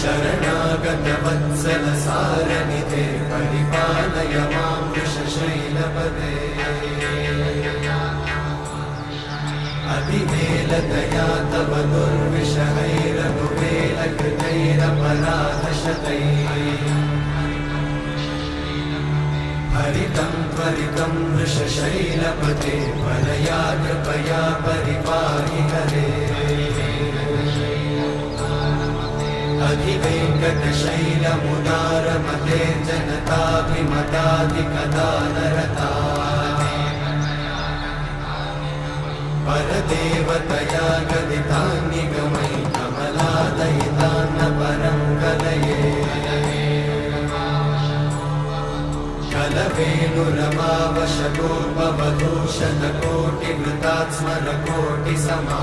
शरणागतवत्सल सारनिधे परिपालय मां वृषशैलपदे अधिवेलदया तव दुर्विषहैरनुवेलकृतैरपराधशतैः हरितं त्वरितं वृषशैलपते परया कृपया परिपाहि हरे अधिवेङ्कटशैलमुदारमते जनताभिमताधिकदानरता परदेवतया गदितान्निगमै कमलादयितान्न परं कलये कलवेणुरमावशतोपवधूषतकोटिवृतात् स्मरकोटिसमा